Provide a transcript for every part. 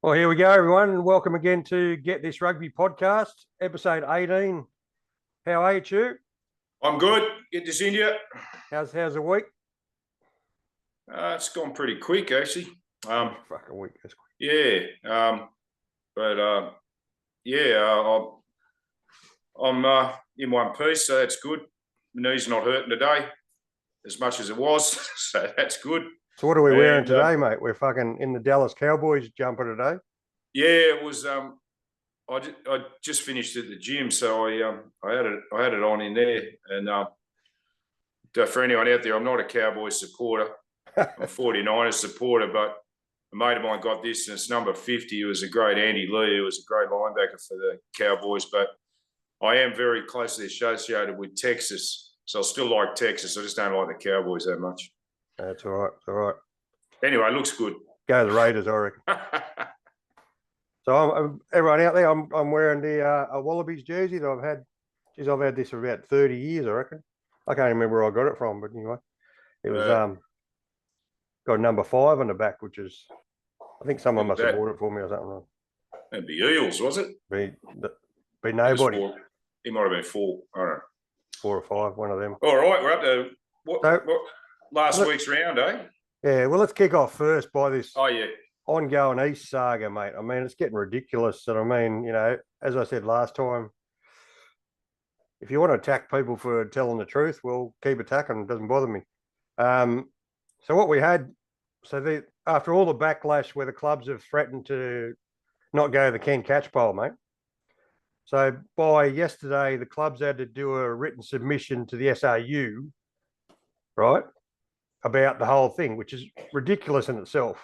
Well, here we go, everyone, and welcome again to Get This Rugby Podcast, episode 18. How are you, Chu? I'm good. Get this in you. How's the week? It's gone pretty quick, actually. Fucking week. That's quick. Yeah. I'm in one piece, so that's good. My knee's not hurting today as much as it was, so that's good. So what are we wearing today, mate? We're fucking in the Dallas Cowboys jumper today. Yeah, it was. I just finished at the gym, so I had it on in there. And for anyone out there, I'm not a Cowboys supporter. I'm a 49ers supporter, but a mate of mine got this, and it's number 50. He was a great Andy Lee. He was a great linebacker for the Cowboys, but I am very closely associated with Texas, so I still like Texas. I just don't like the Cowboys that much. That's all right. It's all right. Anyway, it looks good. Go the Raiders, I reckon. So everyone out there, I'm wearing a Wallabies jersey that I've had this for about 30 years, I reckon. I can't remember where I got it from, but anyway, it was got number 5 on the back, which is, I think someone must have bought it for me or something. It'd be Eels, was it? Be nobody. He might have been 4. I don't know. 4 or 5, one of them. All right, we're up to what last week's round, eh? Yeah, well, let's kick off first by this ongoing East saga, mate. I mean, it's getting ridiculous. And I mean, you know, as I said last time, if you want to attack people for telling the truth, well, keep attacking. It doesn't bother me. So what we had, after all the backlash where the clubs have threatened to not go to the Ken Catch poll, mate. So by yesterday, the clubs had to do a written submission to the SRU, right, about the whole thing, which is ridiculous in itself,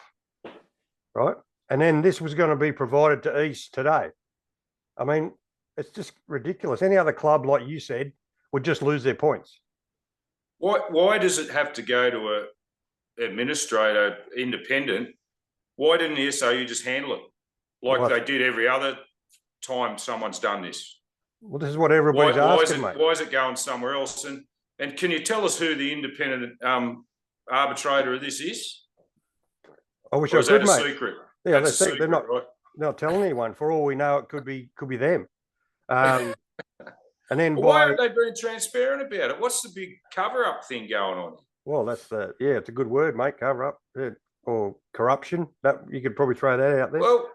right? And then this was going to be provided to East today. I mean, it's just ridiculous. Any other club, like you said, would just lose their points. Why does it have to go to an administrator, independent? Why didn't the SRU just handle it like they did every other time someone's done this? Well, this is what everybody's asking, mate. Why is it going somewhere else? And can you tell us who the independent arbitrator of this is? I wish I could, mate. Secret? Yeah, they're not telling anyone. For all we know, it could be them. And then why aren't they being transparent about it? What's the big cover-up thing going on? Well, that's it's a good word, mate. Cover up or corruption. That you could probably throw that out there. Well,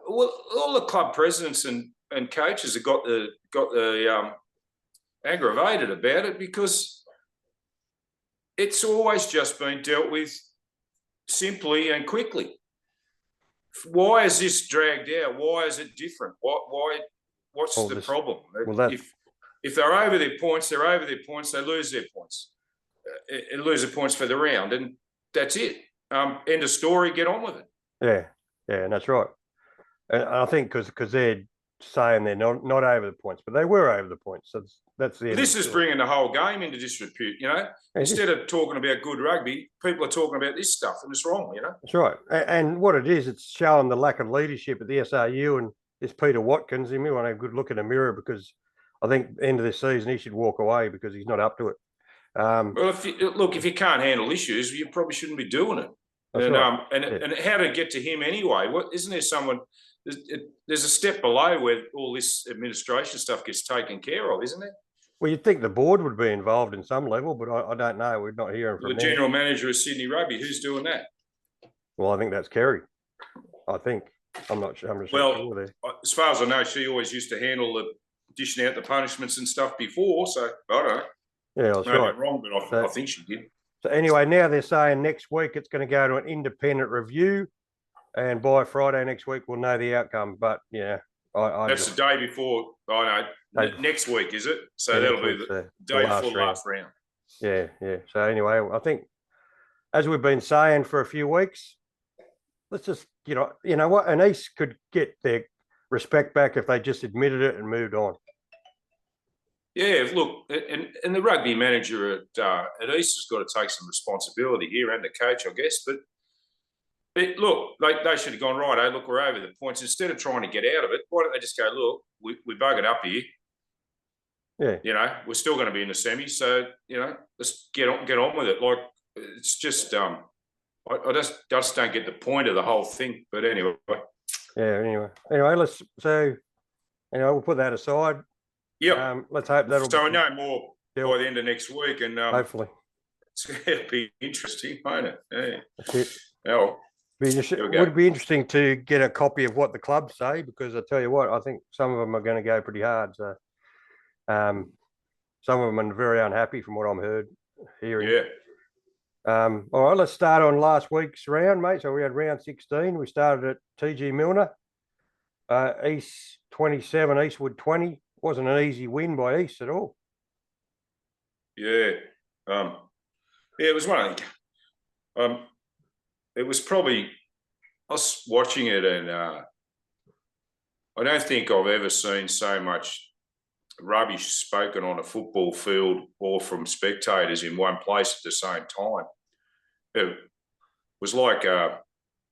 all the club presidents and coaches have got the aggravated about it because it's always just been dealt with simply and quickly. Why is this dragged out? Why is it different? What's the problem? Well, if they're over their points, they're over their points. They lose their points. They lose their points for the round, and that's it. End of story. Get on with it. Yeah, and that's right. And I think because they're saying they're not over the points, but they were over the points. So that's the. This is bringing the whole game into disrepute. You know, instead of talking about good rugby, people are talking about this stuff, and it's wrong. You know, that's right. And what it is, it's showing the lack of leadership at the SRU and this Peter Watkins. He may want to have a good look in the mirror because I think at the end of the season he should walk away because he's not up to it. Well, if you can't handle issues, you probably shouldn't be doing it. And how to get to him anyway? Isn't there someone? There's a step below where all this administration stuff gets taken care of, isn't there? Well, you'd think the board would be involved in some level, but I don't know. We're not hearing from the general manager of Sydney Rugby. Who's doing that? Well, I think that's Kerry. I think. I'm not sure. Sure there. As far as I know, she always used to handle the dishing out the punishments and stuff before. So I don't know. Yeah, that's right. Wrong, but I think she did. So anyway, now they're saying next week it's going to go to an independent review, and by Friday next week we'll know the outcome. But yeah, that's the day before. I know. Next week, is it? So that'll be the day before last round. Yeah. So anyway, I think as we've been saying for a few weeks, let's just you know what, and East could get their respect back if they just admitted it and moved on. Yeah, look, and the rugby manager at East has got to take some responsibility here, and the coach, I guess. But look, they should have gone, right, hey, look, we're over the points. Instead of trying to get out of it, why don't they just go, look, we buggered up here. Yeah. You know, we're still going to be in the semis, so, you know, let's get on with it. Like, it's just, I just don't get the point of the whole thing. But anyway. Yeah. Anyway, we'll put that aside. Yeah. Let's hope that'll. So I know more by the end of next week, and hopefully it's going to be interesting, won't it? Yeah. That's it. Oh. Would be interesting to get a copy of what the clubs say, because I tell you what, I think some of them are going to go pretty hard. So, some of them are very unhappy from what I'm hearing. Yeah. All right, let's start on last week's round, mate. So we had round 16. We started at TG Milner. East 27, Eastwood 20. Wasn't an easy win by East at all. Yeah. It was one of it was probably, I was watching it, and I don't think I've ever seen so much rubbish spoken on a football field or from spectators in one place at the same time. It was like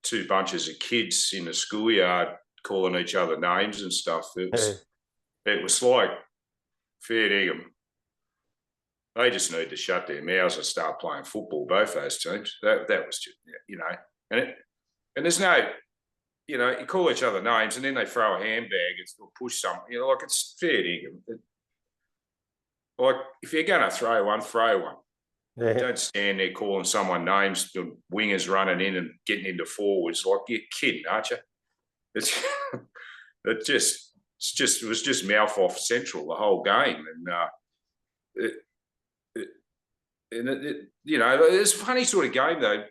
two bunches of kids in the schoolyard calling each other names and stuff. It was like, fair dinkum. They just need to shut their mouths and start playing football, both those teams. That was just, and there's no, you call each other names and then they throw a handbag or push something, like it's fair dinkum. Like, if you're going to throw one, throw one. Yeah. Don't stand there calling someone names, wingers running in and getting into forwards. Like, you're kidding, aren't you? It was just mouth off central the whole game, and it's a funny sort of game though.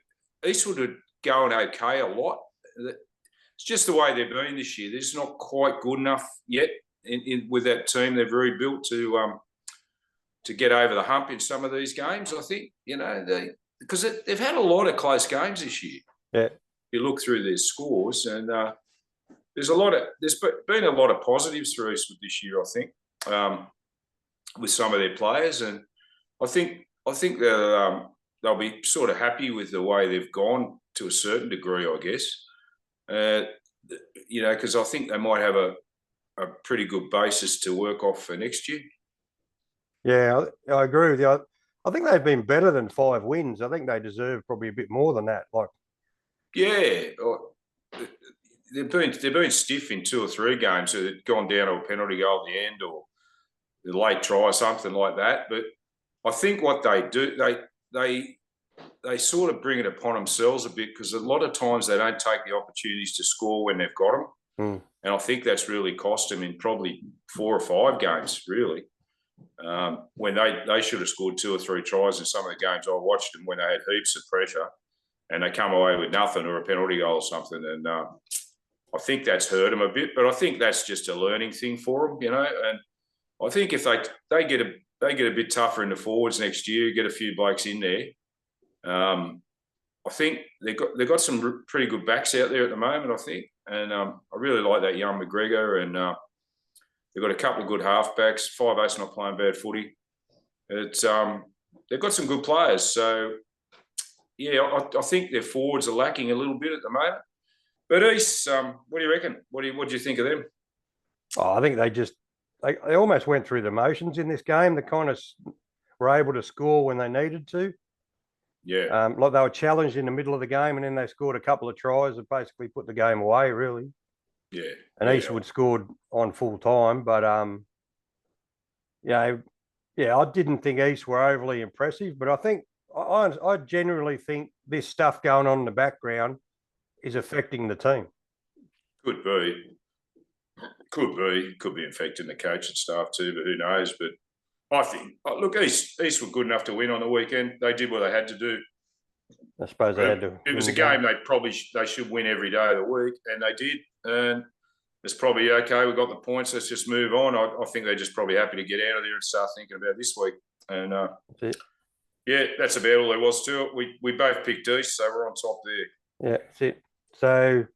Eastwood are going okay a lot. It's just the way they've been this year. They're just not quite good enough yet with that team they've rebuilt to get over the hump in some of these games. I think because they've had a lot of close games this year. Yeah, you look through their scores, and there's been a lot of positives through Eastwood this year, I think, with some of their players, and I think they'll be sort of happy with the way they've gone to a certain degree, I guess. Because I think they might have a pretty good basis to work off for next year. Yeah, I agree with you. I think they've been better than 5 wins. I think they deserve probably a bit more than that. Yeah, they've been stiff in 2 or 3 games. So they've gone down to a penalty goal at the end or the late try or something like that. But I think what they do, they sort of bring it upon themselves a bit, because a lot of times they don't take the opportunities to score when they've got them. Mm. And I think that's really cost them in probably 4 or 5 games, really. When they should have scored 2 or 3 tries in some of the games I watched them, when they had heaps of pressure and they come away with nothing or a penalty goal or something. And I think that's hurt them a bit, but I think that's just a learning thing for them, And I think if they get a bit tougher in the forwards next year, get a few blokes in there, I think they've got some pretty good backs out there at the moment, I think. And I really like that young McGregor, and they've got a couple of good halfbacks. 5'8's not playing bad footy. They've got some good players. So, yeah, I think their forwards are lacking a little bit at the moment. But East, what do you reckon? What do you think of them? Oh, I think they almost went through the motions in this game. They kind of were able to score when they needed to. Yeah. Like they were challenged in the middle of the game, and then they scored a couple of tries that basically put the game away, really. Yeah. And Eastwood scored on full time, but I didn't think East were overly impressive, but I think I generally think this stuff going on in the background is affecting the team. Could be. Could be affecting the coach and staff too, but who knows? But I think, look, East were good enough to win on the weekend. They did what they had to do. I suppose they had to. It was a game they should win every day of the week, and they did. And it's probably okay. We got the points. Let's just move on. I think they're just probably happy to get out of there and start thinking about this week. And that's it. Yeah, that's about all there was to it. We both picked East, so we're on top there. Yeah, that's it. So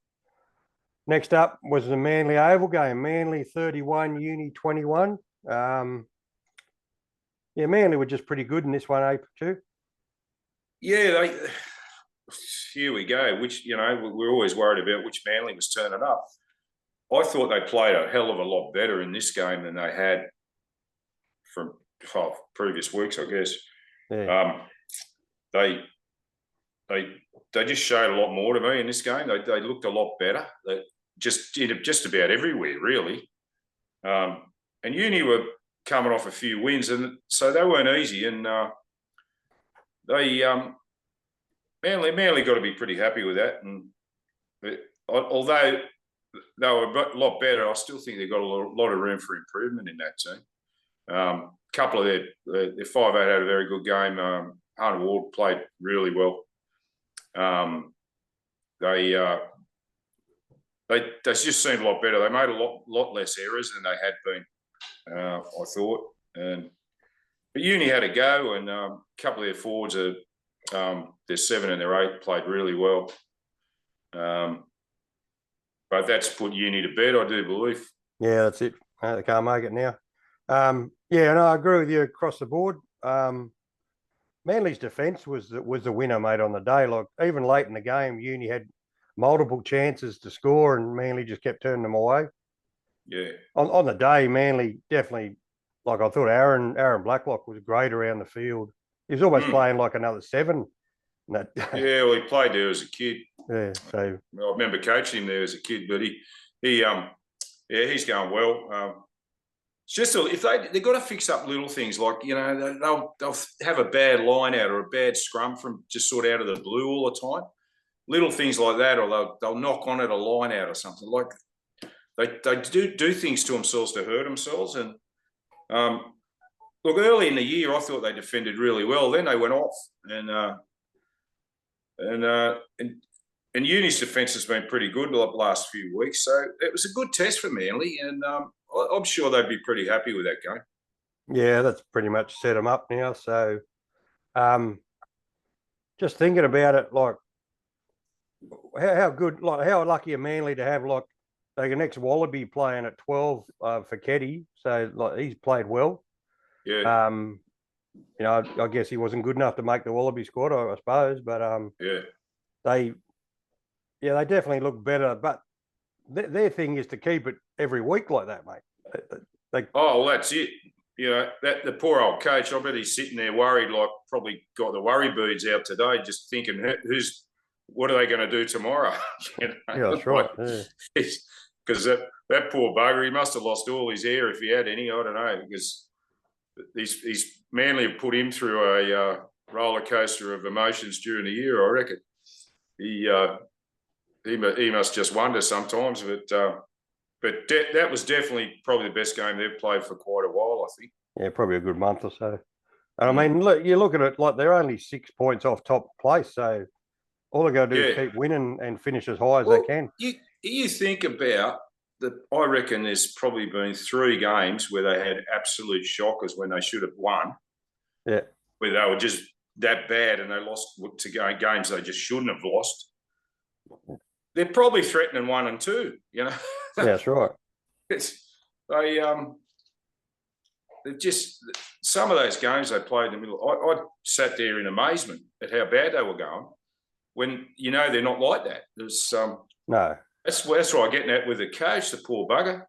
next up was the Manly Oval game. Manly 31, Uni 21. Manly were just pretty good in this one, too. Yeah, here we go. Which, we're always worried about which Manly was turning up. I thought they played a hell of a lot better in this game than they had from previous weeks, I guess. Yeah. They they just showed a lot more to me in this game. They looked a lot better. They just about everywhere, really. And Uni were coming off a few wins, and so they weren't easy. And Manly got to be pretty happy with that. And although they were a lot better, I still think they've got a lot of room for improvement in that team. A couple of their 5'8" had a very good game. Hunter Ward played really well. They just seemed a lot better. They made a lot less errors than they had been, I thought. But Uni had a go, and a couple of their forwards, their 7 and their 8, played really well. But that's put Uni to bed, I do believe. Yeah, that's it. They can't make it now. Yeah, no, I agree with you across the board. Manly's defence was the winner, mate, on the day. Like, even late in the game, Uni had multiple chances to score, and Manly just kept turning them away. Yeah. On the day, Manly definitely, like, I thought Aaron Blacklock was great around the field. He was almost playing like another 7. That yeah, well, he played there as a kid. Yeah, so I remember coaching him there as a kid, but he's going well. It's just if they've got to fix up little things, like, you know, they'll have a bad line out or a bad scrum from just sort of out of the blue all the time. Little things like that, or they'll knock on at a line out or something. Like, they do things to themselves to hurt themselves. And look, early in the year, I thought they defended really well. Then they went off, and Uni's defence has been pretty good the last few weeks. So it was a good test for Manly, and I'm sure they'd be pretty happy with that game. Yeah, that's pretty much set them up now. So just thinking about it, like, how good, like, how lucky are Manly to have, like, the next Wallaby playing at 12 for Keddy. So, like, he's played well. Yeah. You know, I guess he wasn't good enough to make the Wallaby squad, I suppose. But yeah, they definitely look better. But their thing is to keep it every week like that, mate. Well, that's it. You know, that the poor old coach, I bet he's sitting there worried, like, probably got the worry beads out today, just thinking, what are they going to do tomorrow? You know? Yeah, that's right. Because that poor bugger, he must have lost all his hair if he had any. I don't know, because he's Manly have put him through a roller coaster of emotions during the year, I reckon. He must just wonder sometimes, but that was definitely probably the best game they've played for quite a while, I think. Yeah, probably a good month or so. And I mean, look, you look at it, like, they're only 6 points off top place, so all they got to do is keep winning and finish as high as they can. You think about I reckon there's probably been 3 games where they had absolute shockers when they should have won. Yeah. Where they were just that bad and they lost to games they just shouldn't have lost. They're probably threatening 1 and 2, you know. Yeah, that's right. They're just, some of those games they played in the middle. I sat there in amazement at how bad they were going. When, you know, they're not like that. There's no. That's what I'm getting at with the coach, the poor bugger.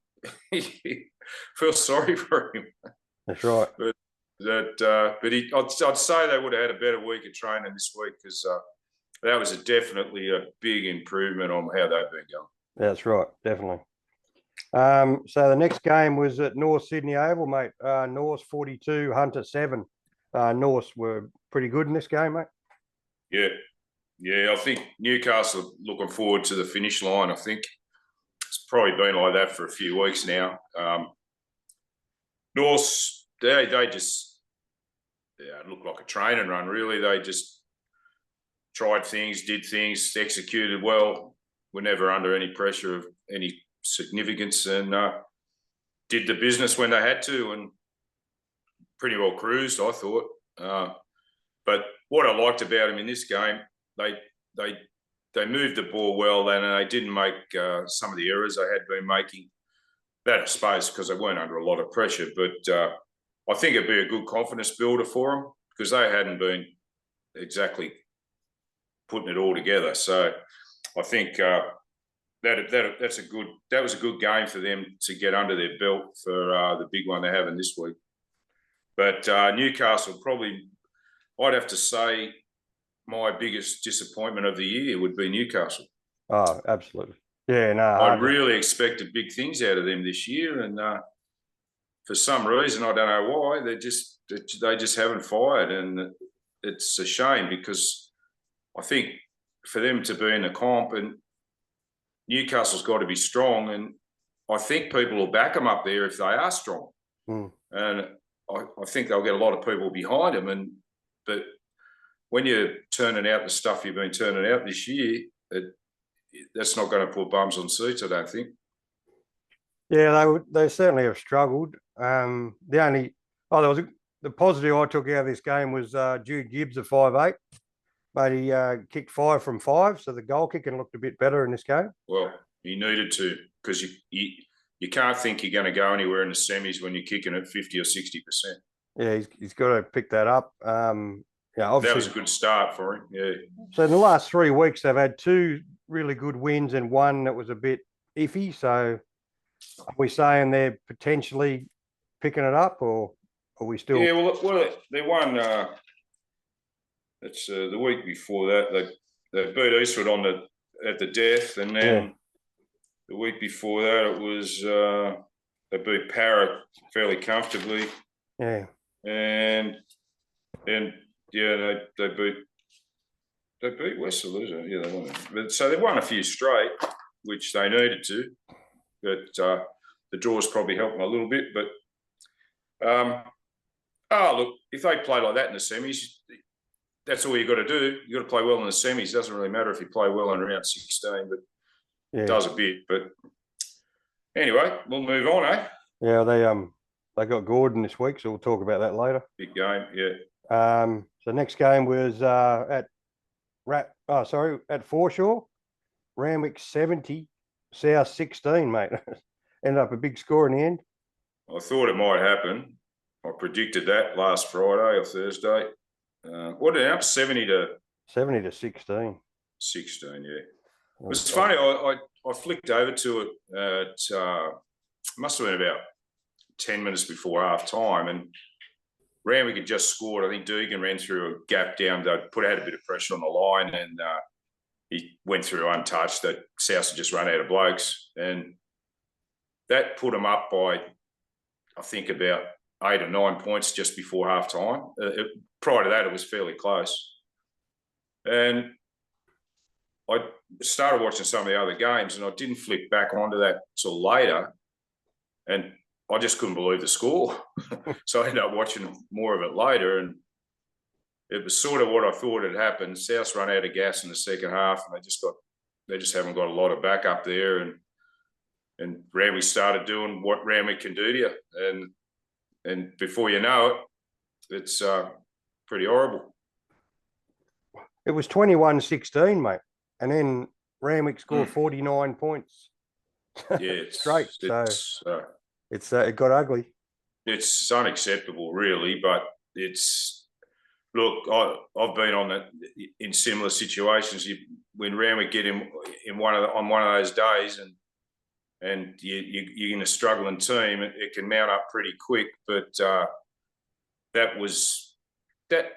Feel sorry for him. That's right. I'd say they would have had a better week of training this week, because that was definitely a big improvement on how they've been going. That's right, definitely. So the next game was at North Sydney Oval, mate. North 42, Hunter 7. North were pretty good in this game, mate. Yeah, I think Newcastle looking forward to the finish line. I think it's probably been like that for a few weeks now. North, they just looked like a training run, really. They just tried things, did things, executed well, were never under any pressure of any significance, and did the business when they had to, and pretty well cruised, I thought. But what I liked about them in this game, they moved the ball well, and they didn't make some of the errors they had been making. That, I suppose, because they weren't under a lot of pressure. But I think it'd be a good confidence builder for them, because they hadn't been exactly putting it all together. So I think that was a good game for them to get under their belt for the big one they're having this week. But Newcastle probably, I'd have to say, my biggest disappointment of the year would be Newcastle. Oh, absolutely. Yeah, no. I really expected big things out of them this year, and for some reason, I don't know why, they just haven't fired, and it's a shame because I think for them to be in the comp, and Newcastle's got to be strong, and I think people will back them up there if they are strong. And I think they'll get a lot of people behind them. But when you're turning out the stuff you've been turning out this year, that's not going to put bums on seats, I don't think. Yeah, they certainly have struggled. The positive I took out of this game was Jude Gibbs at 5'8". But he kicked 5 from 5, so the goal kicking looked a bit better in this game. Well, he needed to, because you can't think you're going to go anywhere in the semis when you're kicking at 50 or 60%. Yeah, he's got to pick that up. That was a good start for him. Yeah. So in the last 3 weeks, they've had 2 really good wins and one that was a bit iffy. So are we saying they're potentially picking it up, or are we still? Yeah, well, they won. It's the week before that they beat Eastwood at the death, and then the week before that it was they beat Parrot fairly comfortably. Yeah, and they beat West Saluda. Yeah, they won. But so they won a few straight, which they needed to. But the draws probably helped them a little bit. But look, if they play like that in the semis, that's all you got to do. You got to play well in the semis. It doesn't really matter if you play well in round 16, but it does a bit. But anyway, we'll move on, eh? Yeah, they got Gordon this week, so we'll talk about that later. Big game, yeah. So next game was at Foreshore, Randwick 70, South 16, mate. Ended up a big score in the end. I thought it might happen. I predicted that last Friday or Thursday. What did it happen? 70 to 16. 16, yeah. It was funny. I flicked over to it at must have been about 10 minutes before half time, and Randwick had just scored. I think Dugan ran through a gap down. They had a bit of pressure on the line, and he went through untouched. That South had just run out of blokes, and that put them up by, I think, about 8 or 9 points just before half time. Prior to that, it was fairly close. And I started watching some of the other games, and I didn't flick back onto that till later. And I just couldn't believe the score. So I ended up watching more of it later. And it was sort of what I thought had happened. South run out of gas in the second half, and they just haven't got a lot of backup there. And Randwick started doing what Randwick can do to you. And before you know it, it's pretty horrible. It was 21-16, mate. And then Randwick scored 49 points. Yeah, straight. It got ugly. It's unacceptable, really. But look, I've been in similar situations. When Randwick get on one of those days, and you're in a struggling team, it can mount up pretty quick. But that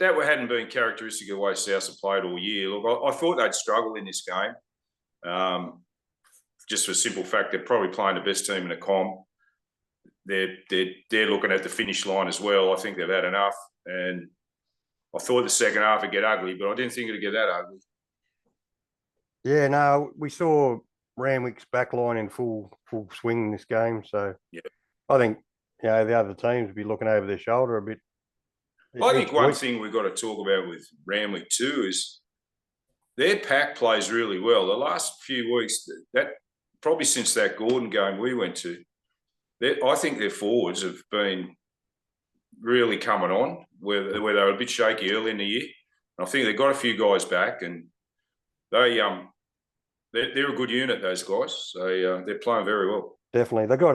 hadn't been characteristic of the way South have played all year. Look, I thought they'd struggle in this game, just for the simple fact they're probably playing the best team in the comp. They're looking at the finish line as well. I think they've had enough, and I thought the second half would get ugly, but I didn't think it'd get that ugly. Yeah, no, we saw Randwick's backline in full swing in this game. So yeah, I think the other teams would be looking over their shoulder a bit. I think one thing we've got to talk about with Randwick too is their pack plays really well. The last few weeks, that probably since that Gordon game we went to, I think their forwards have been really coming on where they were a bit shaky early in the year. And I think they've got a few guys back, and they're a good unit, those guys. So they're playing very well. Definitely. They got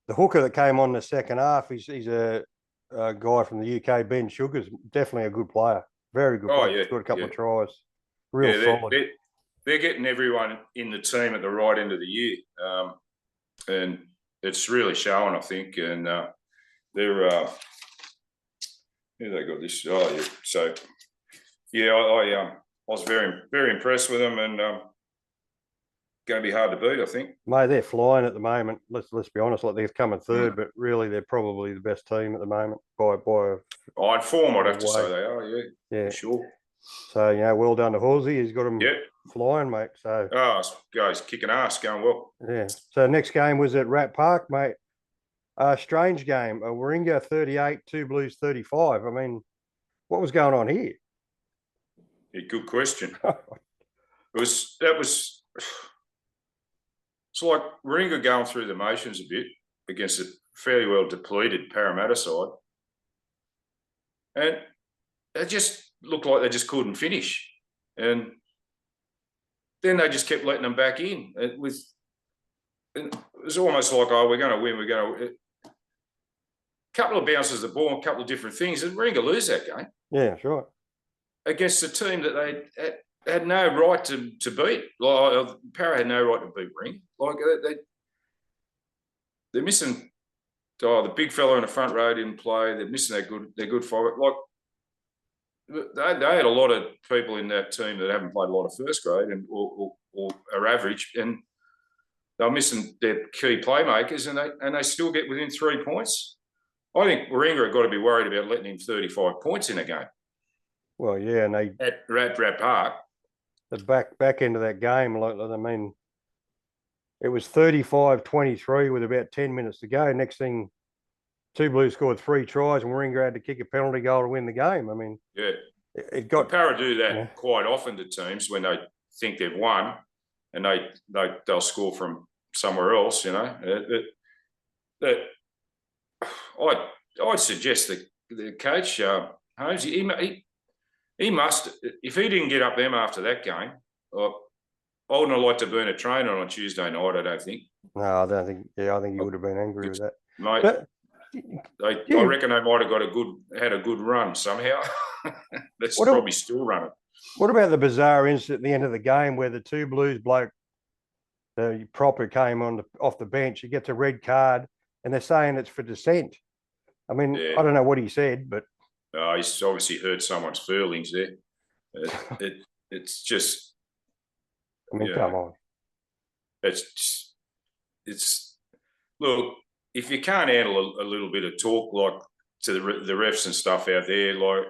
the hooker that came on the second half. He's a guy from the UK, Ben Sugar's definitely a good player. Very good player. He's got a couple of tries. Real solid. They're getting everyone in the team at the right end of the year. And it's really showing, I think. And they're they got this. Oh, yeah. So Yeah, I was very, very impressed with them, and going to be hard to beat, I think. Mate, they're flying at the moment. Let's be honest. Like they're coming third, but really they're probably the best team at the moment by. In form, I'd have to say they are. Yeah, for sure. So well done to Horsey. He's got them flying, mate. So guys, kicking ass, going well. Yeah. So next game was at Rat Park, mate. Strange game. Warringah 38, Two Blues 35. I mean, what was going on here? Yeah, good question. It's like Warringah going through the motions a bit against a fairly well depleted Parramatta side, and it just looked like they just couldn't finish, and then they just kept letting them back in. It was almost like, we're going to win. We're going to. A couple of bounces of the ball, a couple of different things, and Warringah lose that game. Yeah, sure. Against a team that they had no right to beat. Like Parra had no right to beat Warringah. Like they're missing. The big fella in the front row didn't play. They're missing their good forward. Like they had a lot of people in that team that haven't played a lot of first grade or are average, and they're missing their key playmakers, and they still get within 3 points. I think Warringah have got to be worried about letting in 35 points in a game. Well, yeah, and they at Rat Park. The back end of that game, like I mean, it was 35-23 with about 10 minutes to go. Next thing, Two Blues scored 3 tries, and Warringah had to kick a penalty goal to win the game. I mean, it got. Parra do that quite often to teams when they think they've won, and they'll score from somewhere else. I'd suggest the coach Holmes, he must, if he didn't get up them after that game, I wouldn't have liked to burn a train on Tuesday night, I don't think. No, I don't think. Yeah, I think he would have been angry with that, mate. I reckon they might have had a good run somehow. That's probably still running. What about the bizarre incident at the end of the game where the Two Blues bloke, the proper, came off the bench? He gets a red card, and they're saying it's for dissent. I mean, I don't know what he said, but he's obviously hurt someone's feelings there. It's just. I mean, come on. It's look. If you can't handle a little bit of talk, like to the refs and stuff out there, like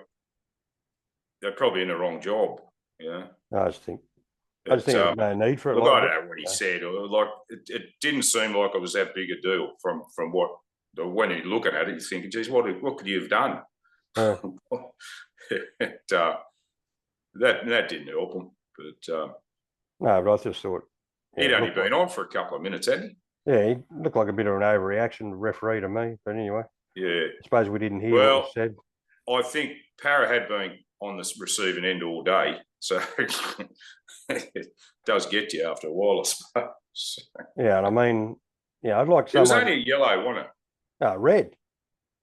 they're probably in the wrong job. I just think there's no need for it. Look, I don't know what he said. Like it didn't seem like it was that big a deal from what. When you look at it, you think, geez, what could you have done? That didn't help him. But no, but I just thought he'd only been on for a couple of minutes, hadn't he? Yeah, he looked like a bit of an overreaction referee to me. But anyway, I suppose we didn't hear what he said. I think Parra had been on the receiving end all day, so it does get you after a while, I suppose. Yeah, and I mean, I'd like someone. It was only a yellow, wasn't it? No, red.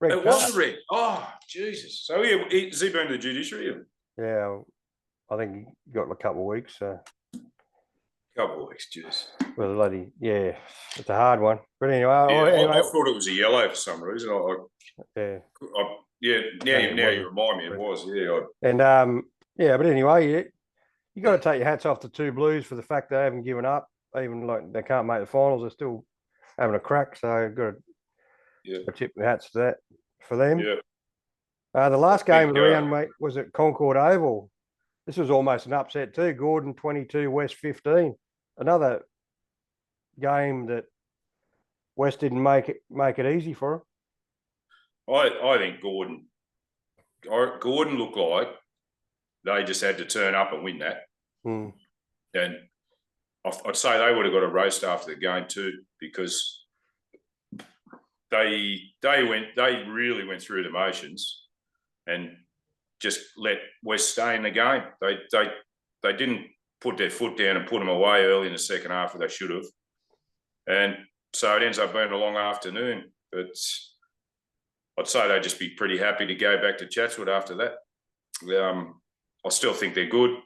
It was a red. Oh, Jesus. So has he been to the judiciary? Yeah, I think he got a couple of weeks. Couple of weeks, jeez. Well, the lady, it's a hard one. But anyway, I thought it was a yellow for some reason. Now you remind me it was. But anyway, you got to take your hats off to Two Blues for the fact they haven't given up. Even like they can't make the finals, they're still having a crack. So got to tip the hats to that for them. Yeah. The last game of the round, mate, was at Concord Oval. This was almost an upset too. Gordon 22, West 15. Another game that West didn't make it easy for them. I think Gordon looked like they just had to turn up and win that. And I'd say they would have got a roast after the game too, because they really went through the motions and just let West stay in the game. They didn't put their foot down and put them away early in the second half, they should have. And so it ends up being a long afternoon. But I'd say they'd just be pretty happy to go back to Chatswood after that. I still think they're good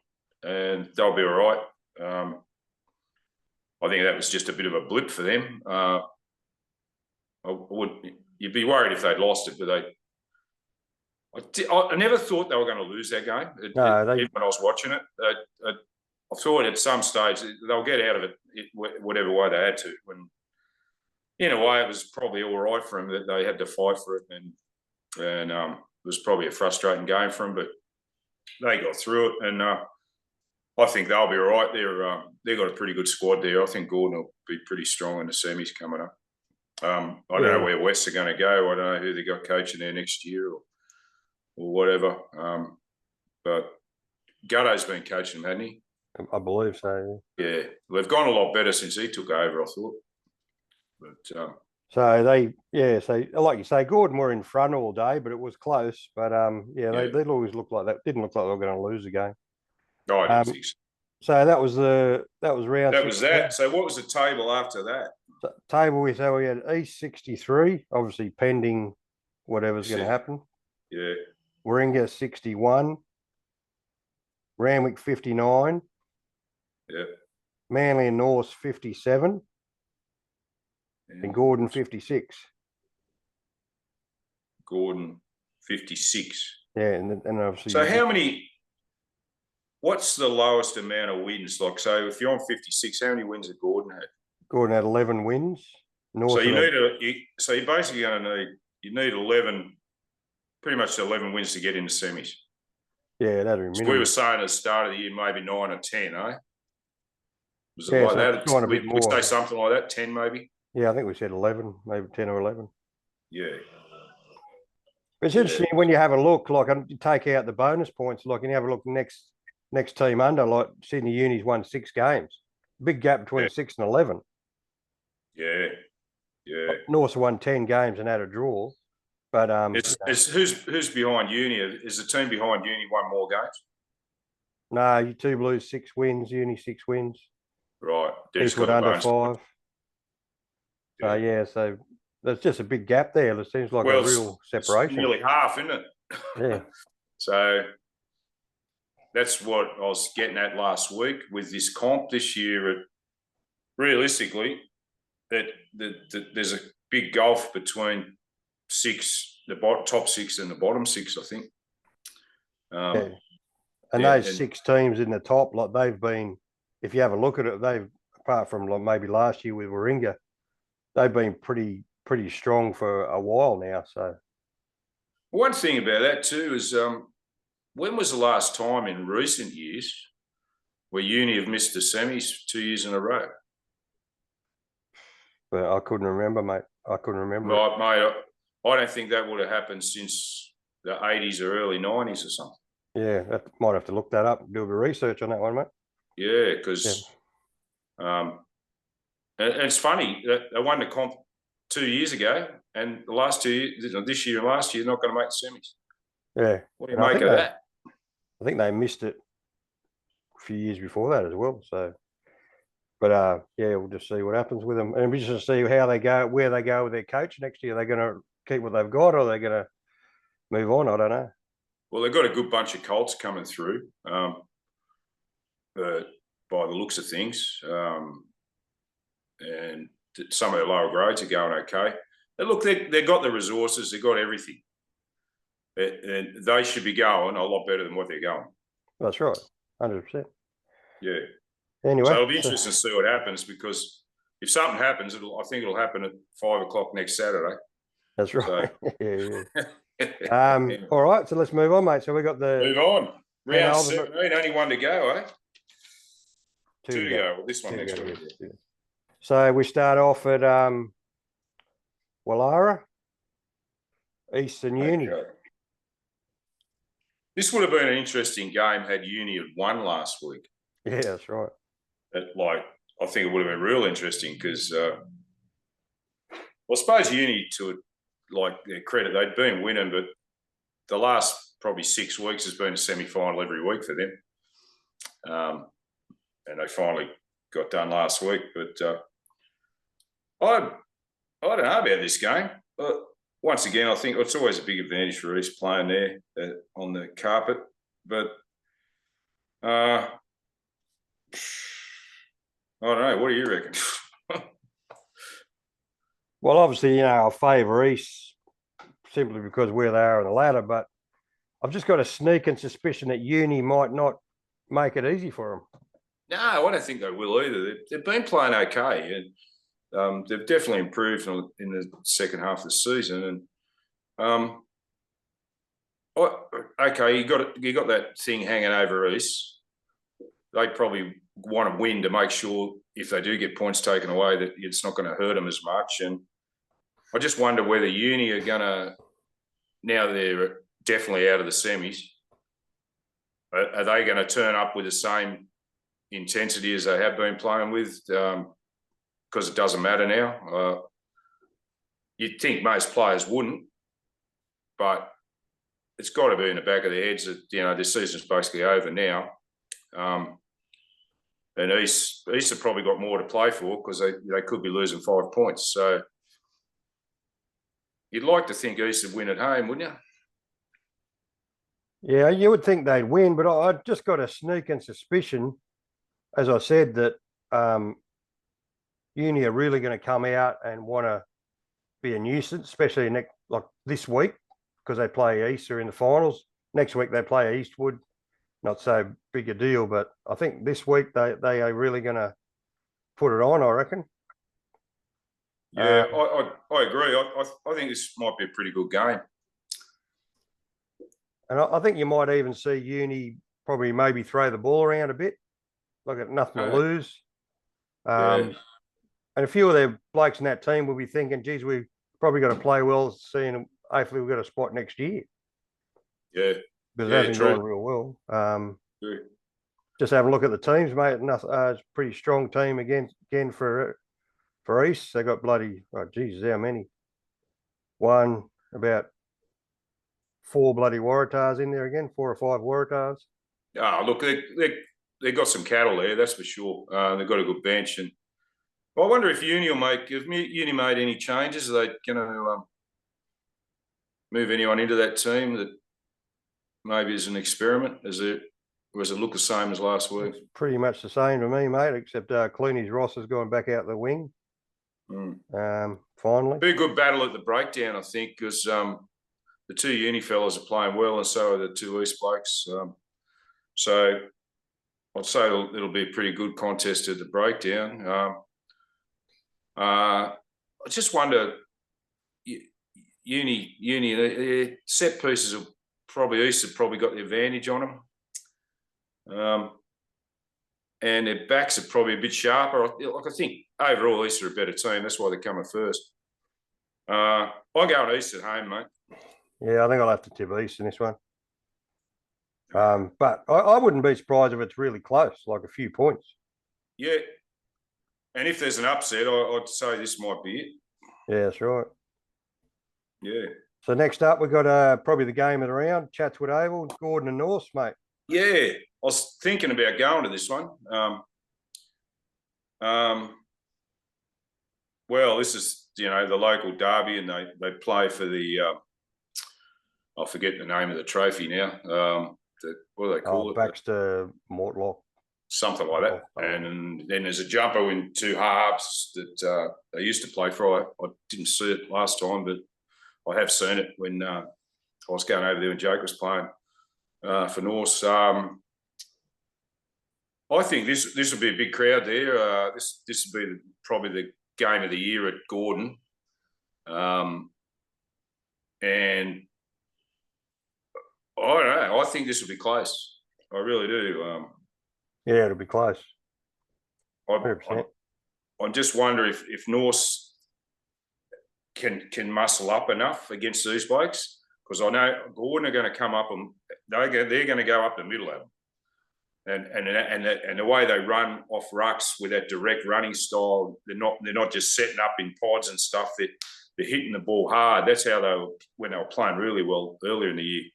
and they'll be all right. I think that was just a bit of a blip for them. You'd be worried if they'd lost it, but I never thought they were going to lose that game. Even when I was watching it, I thought at some stage they'll get out of it whatever way they had to. When in a way, it was probably all right for them that they had to fight for it, and it was probably a frustrating game for them, but they got through it, and I think they'll be all right. They've got a pretty good squad there. I think Gordon will be pretty strong in the semis coming up. I don't know where West are going to go. I don't know who they got coaching there next year or whatever. But Gutto's been coaching them, hasn't he? I believe so. Yeah, they've gone a lot better since he took over, I thought. But so like you say, Gordon were in front all day, but it was close. But they always looked like that. Didn't look like they were going to lose the game. No, I didn't think so. So that was round. That was that. So what was the table after that? So table we had East 63, obviously pending whatever's going to happen. Yeah. Warringah 61, Randwick 59. Yeah. Manly and North 57. Yeah. And Gordon 56. Gordon 56. Yeah, and obviously. So how many? What's the lowest amount of wins? Like, so if you're on 56, how many wins did Gordon have? Gordon had 11 wins. North so you're basically going to need 11, pretty much 11 wins to get into semis. Yeah, that'd be minimum. So we were saying at the start of the year maybe 9 or 10, eh? Was it like that? We say something like that, 10 maybe? Yeah, I think we said 11, maybe 10 or 11. Yeah. It's interesting when you have a look, like you take out the bonus points, like and you have a look next team under, like Sydney Uni's won 6 games. Big gap between 6 and 11. Yeah. Yeah. North's won 10 games and had a draw. But who's behind Uni? Is the team behind Uni won more games? No, you two Blues 6 wins, Uni 6 wins. Right. Eastwood under 5. So there's just a big gap there. It seems like a real separation. It's nearly half, isn't it? Yeah. So that's what I was getting at last week with this comp this year. Realistically, there's a big gulf between the top 6 and the bottom 6, I think. And those 6 teams in the top, like they've been, if you have a look at it, apart from like maybe last year with Warringah, they've been pretty strong for a while now. So one thing about that too is when was the last time in recent years where Uni have missed the semis 2 years in a row? Well, I couldn't remember, mate. I couldn't remember. Right, mate. I don't think that would have happened since the 80s or early 90s or something. Yeah, might have to look that up, do a bit of research on that one, mate. Yeah, because and it's funny that they won the comp 2 years ago, and the last 2 years, this year and last year, not going to make the semis. Yeah. What do you make of that? I think they missed it a few years before that as well. So, but we'll just see what happens with them, and we just see how they go, where they go with their coach next year. Are they going to keep what they've got, or are they going to move on? I don't know. Well, they've got a good bunch of Colts coming through, by the looks of things, and some of the lower grades are going okay. And look, they've got the resources, they've got everything, and they should be going a lot better than what they're going. That's right, 100%. Yeah. Anyway, so it'll be interesting to see what happens, because if something happens, I think it'll happen at 5 o'clock next Saturday. That's right. So. All right, so let's move on, mate. So we got move on. Round 17, only one to go, eh? Two to go. Well, this one next week. Yeah. So we start off at Wallara, Eastern Uni. This would have been an interesting game had Uni had won last week. Yeah, that's right. I think it would have been real interesting because, I suppose Uni, to their credit, they'd been winning, but the last probably 6 weeks has been a semi-final every week for them. And they finally got done last week. But I don't know about this game. Once again, I think it's always a big advantage for East playing there on the carpet. But I don't know. What do you reckon? Well, obviously, I favour East simply because where they are on the ladder. But I've just got a sneaking suspicion that Uni might not make it easy for them. No, I don't think they will either. They've been playing okay, and they've definitely improved in the second half of the season. And okay, you got that thing hanging over East. They probably want to win to make sure if they do get points taken away that it's not going to hurt them as much. And I just wonder whether Uni are going to, now they're definitely out of the semis, are they going to turn up with the same intensity as they have been playing with? Because it doesn't matter now. You'd think most players wouldn't, but it's got to be in the back of their heads that, this season's basically over now. And East have probably got more to play for because they could be losing 5 points. So you'd like to think East would win at home, wouldn't you? Yeah, you would think they'd win, but I just got a sneaking suspicion, as I said, that Uni are really going to come out and want to be a nuisance, especially like this week, because they play Easter in the finals. Next week they play Eastwood. Not so big a deal, but I think this week they are really going to put it on, I reckon. Yeah, I agree. I think this might be a pretty good game. And I think you might even see Uni probably maybe throw the ball around a bit, like at nothing to lose. And a few of their blokes in that team will be thinking, geez, we've probably got to play well, seeing hopefully we've got a spot next year. Yeah. Because it hasn't gone real well. Just have a look at the teams, mate. It's a pretty strong team again for East. They got bloody, Jesus, how many? About 4 bloody Waratahs in there again, 4 or 5 Waratahs. Look, they got some cattle there, that's for sure. They've got a good bench, and I wonder if Uni made any changes. Are they going to move anyone into that team that maybe as an experiment? Does it look the same as last week? It's pretty much the same to me, mate, except Clooney's Ross has gone back out the wing. Finally. Be a good battle at the breakdown, I think, because the 2 Uni fellas are playing well, and so are the 2 East blokes. So I'd say it'll be a pretty good contest at the breakdown. I just wonder, Uni set pieces will East have probably got the advantage on them. And their backs are probably a bit sharper. I think overall East are a better team. That's why they're coming first. I'm going East at home, mate. Yeah, I think I'll have to tip East in this one. But I wouldn't be surprised if it's really close, like a few points. Yeah. And if there's an upset, I'd say this might be it. Yeah, that's right. Yeah. So next up, we've got probably the game of the round, Chatswood Oval, Gordon and North, mate. Yeah, I was thinking about going to this one. Well, this is, the local derby, and they play for the, I forget the name of the trophy now. What do they call it? Baxter Mortlock. Something like that. And then there's a jumper in 2 halves that they used to play for. I didn't see it last time, but I have seen it when I was going over there when Jake was playing for Norse. I think this will be a big crowd there. This will be probably the game of the year at Gordon. And I don't know. I think this will be close. I really do. Yeah, it'll be close. I just wonder if Norse can muscle up enough against these blokes, because I know Gordon are going to come up and they're going to go up the middle of them, and the way they run off rucks with that direct running style, they're not just setting up in pods and stuff. They're hitting the ball hard. That's how when they were playing really well earlier in the year,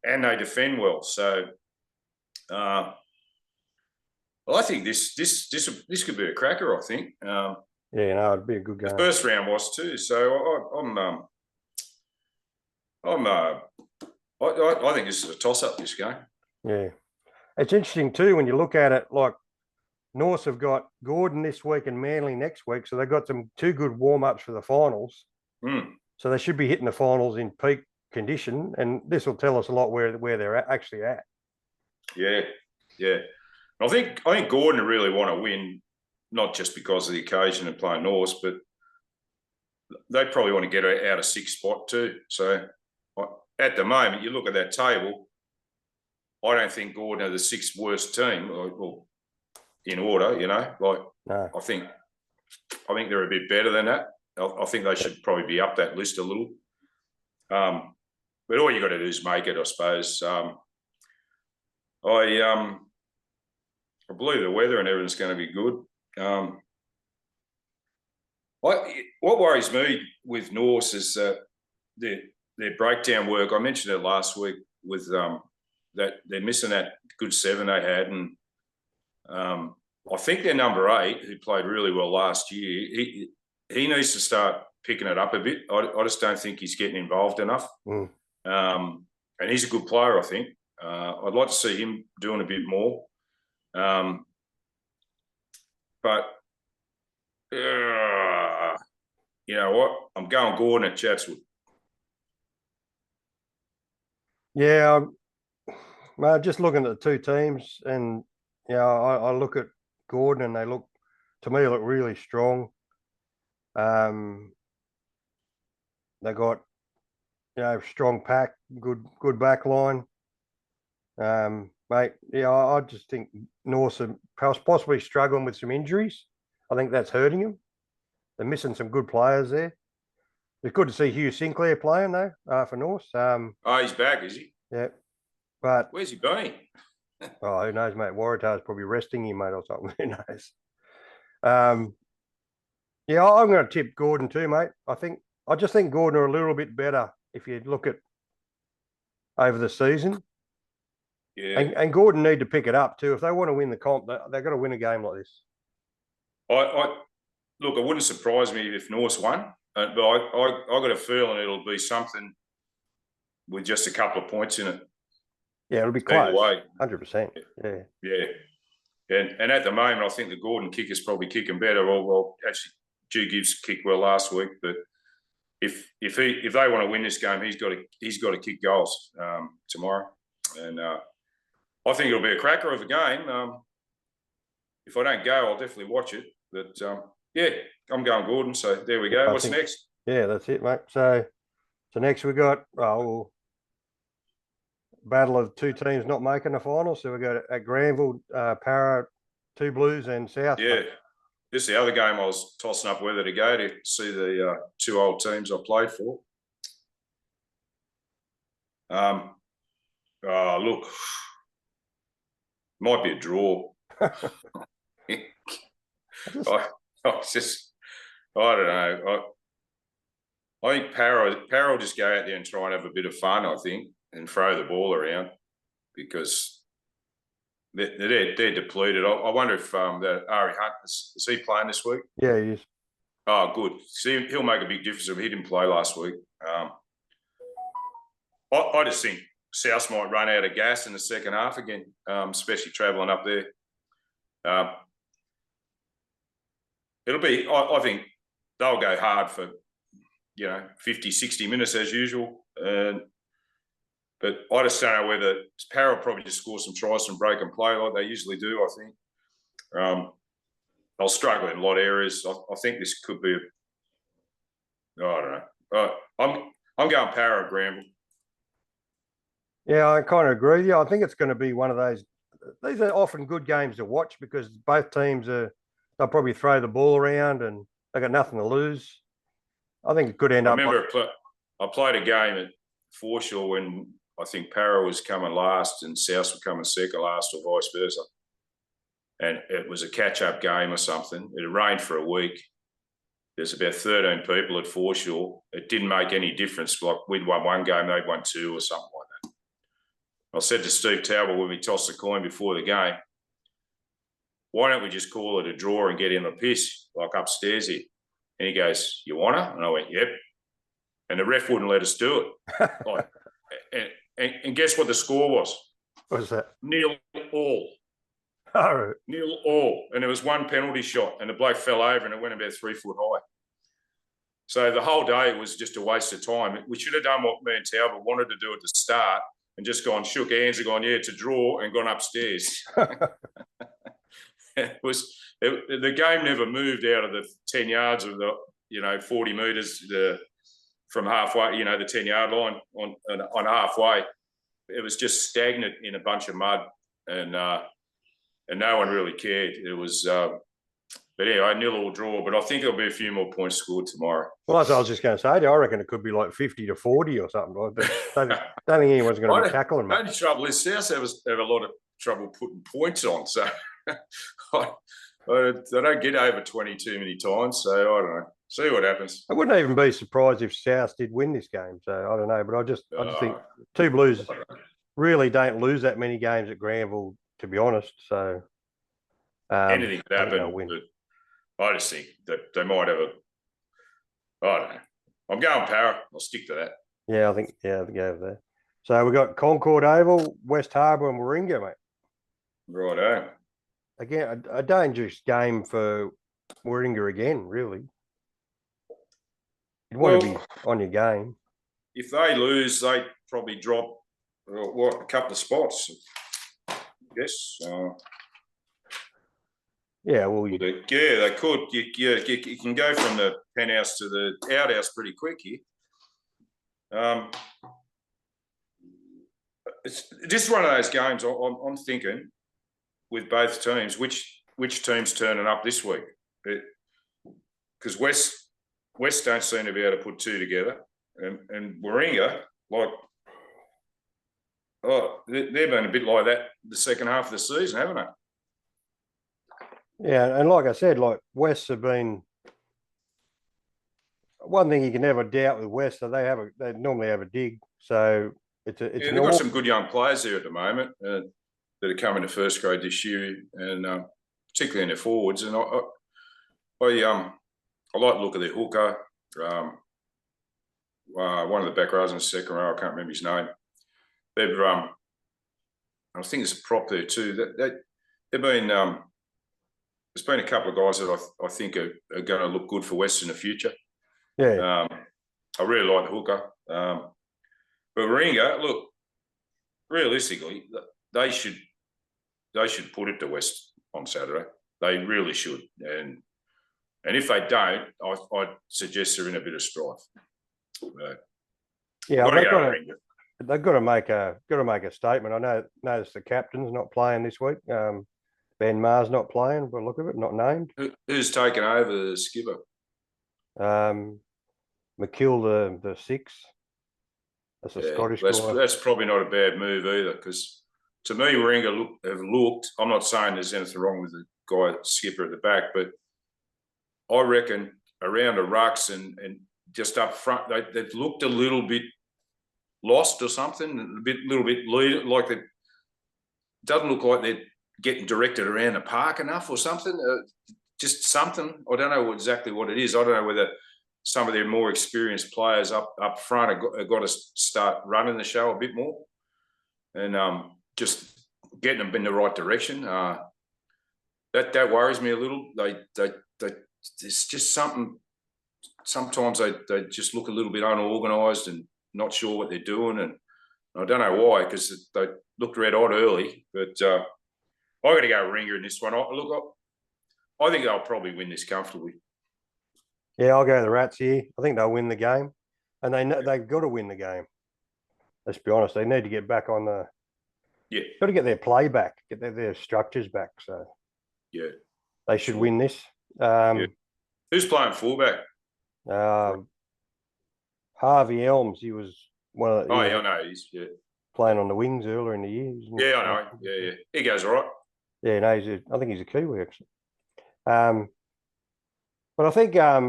and they defend well. So. Well, I think this could be a cracker. I think. It'd be a good game. The first round was too. So I think this is a toss-up. This game. Yeah, it's interesting too when you look at it. Like North have got Gordon this week and Manly next week, so they've got 2 good warm-ups for the finals. So they should be hitting the finals in peak condition, and this will tell us a lot where they're actually at. Yeah. I think Gordon really want to win, not just because of the occasion and playing Norse, but they probably want to get out of sixth spot too. So at the moment, you look at that table, I don't think Gordon are the sixth worst team or in order, no. I think they're a bit better than that. I think they should probably be up that list a little. But all you got to do is make it, I suppose. I believe the weather and everything's going to be good. What worries me with Norse is their breakdown work. I mentioned it last week with that they're missing that good 7 they had, and I think their number 8, who played really well last year, he needs to start picking it up a bit. I just don't think he's getting involved enough. And he's a good player, I think. I'd like to see him doing a bit more. But you know what? I'm going Gordon at Chatswood. Yeah, just looking at the two teams, and I look at Gordon, and they look really strong. They got strong pack, good back line. Mate, I just think North are possibly struggling with some injuries. I think that's hurting them. They're missing some good players there. It's good to see Hugh Sinclair playing though for North. He's back, is he? Yeah, but where's he been? Who knows, mate? Waratah's probably resting him, mate, or something. Who knows? I'm going to tip Gordon too, mate. I just think Gordon are a little bit better if you look at over the season. Yeah, and Gordon need to pick it up too. If they want to win the comp, they've got to win a game like this. Look, it wouldn't surprise me if North won, but I got a feeling it'll be something with just a couple of points in it. Yeah, it'll be close. 100%. Yeah. And at the moment, I think the Gordon kicker's probably kicking better. Well, actually, Drew Gibbs kicked well last week, but if they want to win this game, he's got to kick goals tomorrow, and I think it'll be a cracker of a game. If I don't go, I'll definitely watch it. But I'm going Gordon. So there we go. What's next? Yeah, that's it, mate. So next we got battle of two teams not making the final. So we got at Granville, Para, 2 Blues, and South. Yeah, this is the other game I was tossing up whether to go to see the 2 old teams I played for. Look, might be a draw. I don't know. I think Para will just go out there and try and have a bit of fun, I think, and throw the ball around because they're depleted. I wonder if that Ari Hunt, is he playing this week? Yeah, he is. Oh, good. See, he'll make a big difference if he didn't play last week. I just think South might run out of gas in the second half again, especially travelling up there. It'll be, I think they'll go hard for, 50, 60 minutes as usual. But I just don't know whether Para will probably just score some tries from break and play like they usually do, I think. They'll struggle in a lot of areas. I think this could be I don't know. I'm going Para at Granville. Yeah, I kind of agree with you. I think it's going to be one of those. These are often good games to watch because both teams they'll probably throw the ball around and they got nothing to lose. I think it could end up. I played a game at Foreshore when I think Para was coming last and South were coming second last, or vice versa. And it was a catch-up game or something. It rained for a week. There's about 13 people at Foreshore. It didn't make any difference. Like we'd won 1 game, they'd won 2 or something like that. I said to Steve Talbot when we tossed the coin before the game, why don't we just call it a draw and get in the piss, like upstairs here? And he goes, you want to? And I went, yep. And the ref wouldn't let us do it. And guess what the score was? What was that? 0-0. Oh. 0-0. And there was 1 penalty shot and the bloke fell over and it went about 3 foot high. So the whole day was just a waste of time. We should have done what me and Talbot wanted to do at the start and just shook hands and gone, yeah, to draw, and gone upstairs. The game never moved out of the 10 yards of the 40 metres from halfway, the 10-yard line on halfway. It was just stagnant in a bunch of mud, and no one really cared. It was, but anyway, 0-0 draw. But I think there'll be a few more points scored tomorrow. Well, that's what I was just going to say. I reckon it could be like 50-40 or something. I don't think anyone's going to be tackling me. The only trouble is South have a lot of trouble putting points on, so they don't get over 20 too many times. So I don't know. See what happens. I wouldn't even be surprised if South did win this game. So I don't know, but I just think two Blues really don't lose that many games at Granville, to be honest. So anything could happen. But I just think that they might have I don't know. I'm going Para. I'll stick to that. Yeah, I think I'll go over there. So we've got Concord Oval, West Harbour and Warringah, mate. Righto. Again, a dangerous game for Warringah again, really. You'd want to be on your game. If they lose, they probably drop a couple of spots, I guess. Yeah, well, they could. You can go from the penthouse to the outhouse pretty quick here. It's just one of those games. I'm thinking with both teams, which team's turning up this week? Because West don't seem to be able to put two together, and Warringah, they've been a bit like that the second half of the season, haven't they? Yeah, and like I said, West have been one thing you can never doubt with West. So they normally have a dig. So they've got some good young players there at the moment that are coming to first grade this year, and particularly in their forwards. And I like the look of their hooker. One of the back rows in the second row, I can't remember his name. They've I think there's a prop there too. They've been there's been a couple of guys that I think are going to look good for West in the future. Yeah. I really like the hooker. But Warringah, look, realistically, they should put it to West on Saturday. They really should. And if they don't, I'd suggest they're in a bit of strife. Yeah, they've got to make a statement. I noticed the captain's not playing this week. Ben Maher's not playing, by the look of it, not named. Who's taken over the skipper? McKill, the six. That's a Scottish guy. That's probably not a bad move either, because to me, Warringah have looked. I'm not saying there's anything wrong with the guy skipper at the back, but I reckon around the rucks and just up front, they've looked a little bit lost or something, a little bit like it doesn't look like they're getting directed around the park enough or something. Just something. I don't know exactly what it is. I don't know whether some of their more experienced players up front have got to start running the show a bit more and just getting them in the right direction. That worries me a little. It's just something. Sometimes they just look a little bit unorganised and not sure what they're doing, and I don't know why, because they looked red hot early. But I got to go Ringer in this one. I think they'll probably win this comfortably. Yeah, I'll go the Rats here. I think they'll win the game, and they've got to win the game. Let's be honest; they need to get back on the. Yeah, got to get their play back, get their structures back. So yeah, they should win this. Who's playing fullback? Harvey Elms. He was one of. I know. He's playing on the wings earlier in the year. Yeah, I know. Yeah. He goes all right. Yeah, no, I think he's a Kiwi actually. But I think I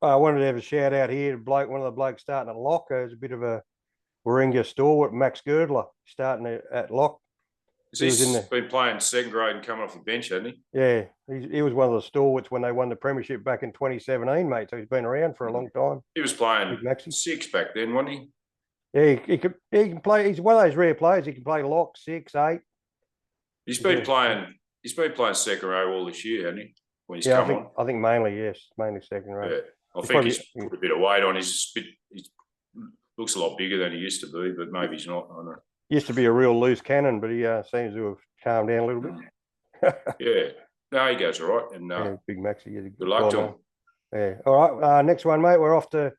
wanted to have a shout out here to one of the blokes starting at lock. There's a bit of a Warringah stalwart, Max Girdler, starting at lock. He's been playing second grade and coming off the bench, hasn't he? Yeah, he was one of the stalwarts when they won the premiership back in 2017, mate. So he's been around for a long time. He was playing six back then, wasn't he? Yeah, he can play. He's one of those rare players. He can play lock, 6, 8. He's been playing second row all this year, hasn't he? When he's come on. I think mainly second row. Yeah. I think he's put a bit of weight on. He looks a lot bigger than he used to be, but maybe he's not. I don't know. Used to be a real loose cannon, but he seems to have calmed down a little bit. Yeah. No, he goes all right. And Big Maxi. Good luck to him. Yeah. All right. Next one, mate. We're off to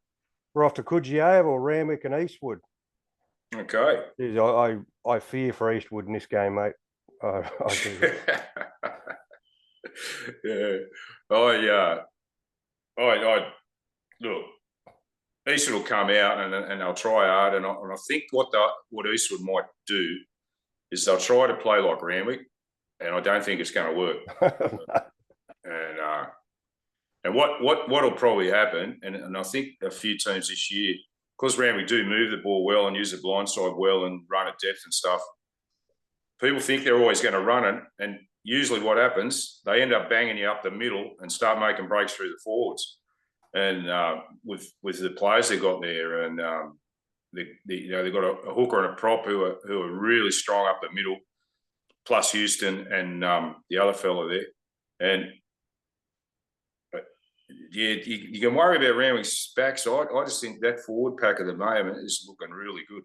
Coogee or Randwick and Eastwood. Okay. Jeez, I fear for Eastwood in this game, mate. I do. Yeah. I look. Eastwood will come out and they'll try hard, and I think what Eastwood might do is they'll try to play like Randwick, and I don't think it's going to work. And what'll probably happen, and I think a few teams this year, because Randwick do move the ball well and use the blind side well and run at depth and stuff, people think they're always going to run it, and usually what happens, they end up banging you up the middle and start making breaks through the forwards. And with the players they got there, and they've got a hooker and a prop who are really strong up the middle, plus Houston and the other fella there, and yeah, you can worry about Randwick's backside. I just think that forward pack at the moment is looking really good.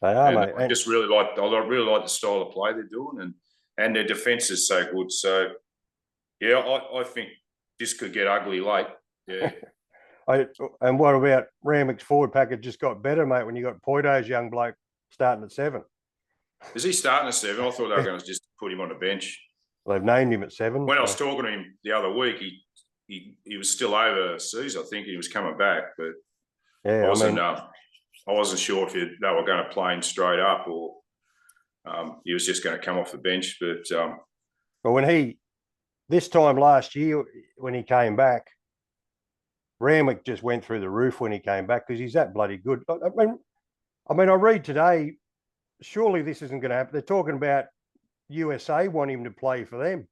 They are, and mate. I really like the style of play they're doing, and their defence is so good. So yeah, I think this could get ugly late. Yeah. And what about Randwick's forward pack? It just got better, mate, when you got Poito's young bloke starting at 7. Is he starting at 7? I thought they were going to just put him on the bench. Well, they've named him at 7. When I was talking to him the other week, he was still overseas. I think he was coming back, but yeah, I wasn't sure if they were going to play him straight up or he was just going to come off the bench. But this time last year when he came back, Randwick just went through the roof when he came back because he's that bloody good. I mean, I read today, surely this isn't going to happen. They're talking about USA want him to play for them,